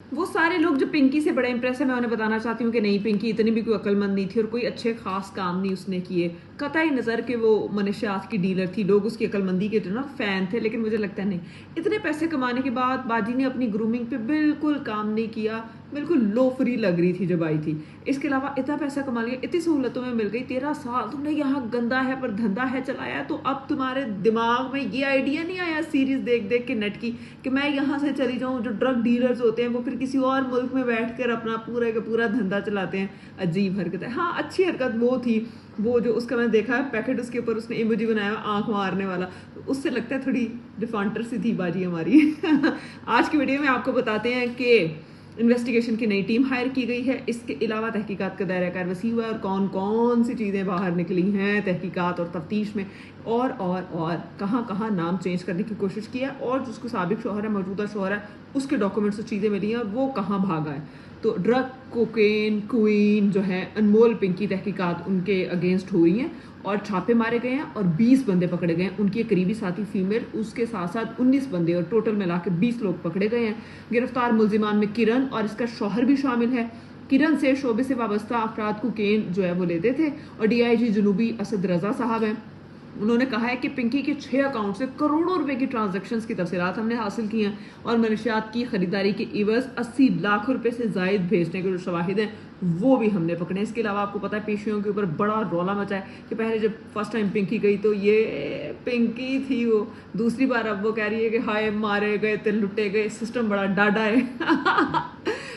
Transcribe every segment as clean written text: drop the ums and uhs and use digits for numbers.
وہ سارے لوگ جو پنکی سے بڑے امپریس ہے، میں انہیں بتانا چاہتی ہوں کہ نہیں، پنکی اتنی بھی کوئی عقل مند نہیں تھی اور کوئی اچھے خاص کام نہیں اس نے کیے، قطعی نظر کہ وہ منشیات کی ڈیلر تھی، لوگ اس کی عقل مندی کے جو نا فین تھے، لیکن مجھے لگتا ہے نہیں، اتنے پیسے کمانے کے بعد باجی نے اپنی گرومنگ پہ بالکل کام نہیں کیا، بالکل لو فری لگ رہی تھی جب آئی تھی۔ اس کے علاوہ اتنا پیسہ کما لیا، اتنی سہولتوں میں مل گئی، 13 سال تم نے یہاں گندا ہے پر دھندا ہے چلایا، تو اب تمہارے دماغ میں یہ آئیڈیا نہیں آیا سیریز دیکھ دیکھ کے نیٹ کی کہ میں یہاں سے چلی جاؤں۔ جو ڈرگ ڈیلرز ہوتے ہیں وہ پھر کسی اور ملک میں بیٹھ کر اپنا پورا کا پورا دھندا چلاتے ہیں، عجیب حرکت ہے۔ ہاں اچھی حرکت وہ تھی، وہ جو اس کا میں نے دیکھا پیکٹ، اس کے اوپر اس نے ایموجی بنایا آنکھ مارنے والا، اس سے لگتا ہے تھوڑی ڈیفانٹر سی تھی باجی ہماری۔ آج کی ویڈیو میں آپ کو بتاتے ہیں کہ انویسٹیگیشن کی نئی ٹیم ہائر کی گئی ہے، اس کے علاوہ تحقیقات کا دائرہ کار وسیع ہوا ہے اور کون کون سی چیزیں باہر نکلی ہیں تحقیقات اور تفتیش میں، اور کہاں کہاں نام چینج کرنے کی کوشش کی ہے، اور جو اس کو سابق شوہر ہے، موجودہ شوہر ہے، اس کے ڈاکومنٹس اور چیزیں ملی ہیں اور وہ کہاں بھاگا ہے۔ تو ڈرگ کوکین کوئین جو ہے انمول پنکی، تحقیقات ان کے اگینسٹ ہو رہی ہیں اور چھاپے مارے گئے ہیں اور 20 بندے پکڑے گئے ہیں، ان کی قریبی ساتھی فیمیل، اس کے ساتھ ساتھ 19 بندے اور ٹوٹل ملا کے 20 لوگ پکڑے گئے ہیں۔ گرفتار ملزمان میں کرن اور اس کا شوہر بھی شامل ہے۔ کرن سے شعبے سے وابستہ افراد کوکین جو ہے وہ لیتے تھے، اور ڈی آئی جی جنوبی اسد رضا صاحب ہیں، انہوں نے کہا ہے کہ پنکی کے 6 اکاؤنٹ سے کروڑوں روپے کی ٹرانزیکشنز کی تفصیلات ہم نے حاصل کی ہیں اور منشیات کی خریداری کے عوض 80 لاکھ روپے سے زائد بھیجنے کے جو شواہد ہیں وہ بھی ہم نے پکڑے۔ اس کے علاوہ آپ کو پتہ ہے پیشیوں کے اوپر بڑا رولا مچا ہے کہ پہلے جب فرسٹ ٹائم پنکی گئی تو یہ پنکی تھی، وہ دوسری بار اب وہ کہہ رہی ہے کہ ہائے مارے گئے تے لٹے گئے، سسٹم بڑا ڈاڈا ہے۔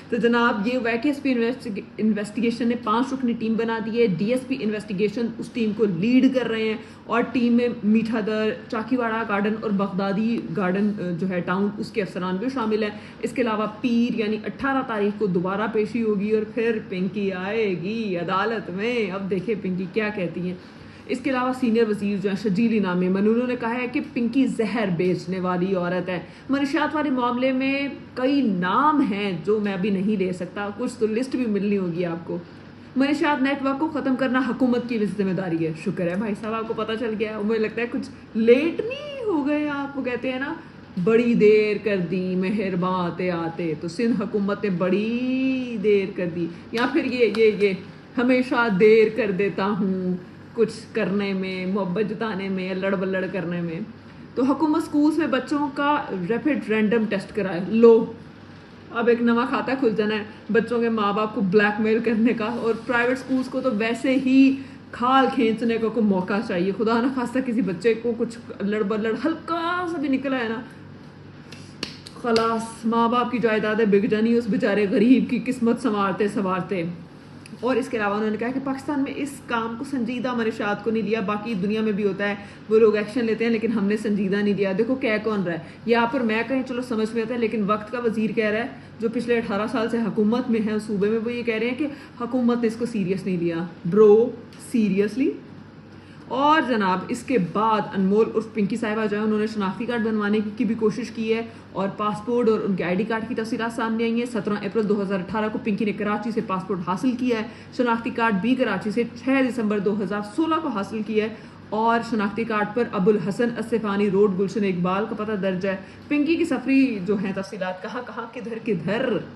تو جناب یہ ویک ایس پی انویسٹیگیشن نے 5 رکنی ٹیم بنا دی ہے، ڈی ایس پی انویسٹیگیشن اس ٹیم کو لیڈ کر رہے ہیں، اور ٹیم میں میٹھا در، چاکی واڑہ گارڈن اور بغدادی گارڈن جو ہے ٹاؤن، اس کے افسران بھی شامل ہیں۔ اس کے علاوہ پیر یعنی 18 تاریخ کو دوبارہ پیشی ہوگی اور پھر پنکی آئے گی عدالت میں، اب دیکھیں پنکی کیا کہتی ہیں۔ اس کے علاوہ سینئر وزیر جو ہیں شجیل انعامی انہوں نے کہا ہے کہ پنکی زہر بیچنے والی عورت ہے۔ منشیات والے معاملے میں کئی نام ہیں جو میں ابھی نہیں لے سکتا، کچھ تو لسٹ بھی ملنی ہوگی آپ کو۔ منشیات نیٹ ورک کو ختم کرنا حکومت کی ذمہ داری ہے۔ شکر ہے بھائی صاحب آپ کو پتہ چل گیا، مجھے لگتا ہے کچھ لیٹ نہیں ہو گئے آپ، وہ کہتے ہیں نا بڑی دیر کر دی مہرباں آتے آتے، تو سندھ حکومت نے بڑی دیر کر دی، یا پھر یہ ہمیشہ دیر کر دیتا ہوں کچھ کرنے میں، محبت جتانے میں، لڑ بلڑ کرنے میں۔ تو حکومت سکولز میں بچوں کا ریپڈ رینڈم ٹیسٹ کرائے، لو اب ایک نواں کھاتا کھل جانا ہے بچوں کے ماں باپ کو بلیک میل کرنے کا، اور پرائیویٹ سکولز کو تو ویسے ہی کھال کھینچنے کا کوئی موقع چاہیے، خدا نہ خواستہ کسی بچے کو کچھ لڑ بلڑ ہلکا سا بھی نکلا ہے نا، خلاص ماں باپ کی جائیدادیں بک جانی اس بیچارے غریب کی قسمت سنوارتے۔ اور اس کے علاوہ انہوں نے کہا کہ پاکستان میں اس کام کو سنجیدہ منشیات کو نہیں لیا، باقی دنیا میں بھی ہوتا ہے وہ لوگ ایکشن لیتے ہیں لیکن ہم نے سنجیدہ نہیں لیا۔ دیکھو کہہ کون رہا ہے، یا پھر میں کہیں چلو سمجھ میں آتا ہے، لیکن وقت کا وزیر کہہ رہا ہے جو پچھلے 18 سال سے حکومت میں ہے اس صوبے میں، وہ یہ کہہ رہے ہیں کہ حکومت نے اس کو سیریس نہیں لیا۔ برو سیریسلی؟ اور جناب اس کے بعد انمول عرف پنکی صاحبہ جو ہے انہوں نے شناختی کارڈ بنوانے کی بھی کوشش کی ہے، اور پاسپورٹ اور ان کے آئی ڈی کارڈ کی تفصیلات سامنے آئی ہیں۔ 17 اپریل 2018 کو پنکی نے کراچی سے پاسپورٹ حاصل کیا ہے، شناختی کارڈ بھی کراچی سے 6 دسمبر 2016 کو حاصل کیا ہے، اور شناختی کارڈ پر ابو الحسن اسفانی روڈ گلشن اقبال کا پتہ درج ہے۔ پنکی کی سفری جو ہیں تفصیلات کہاں کہاں کدھر کدھر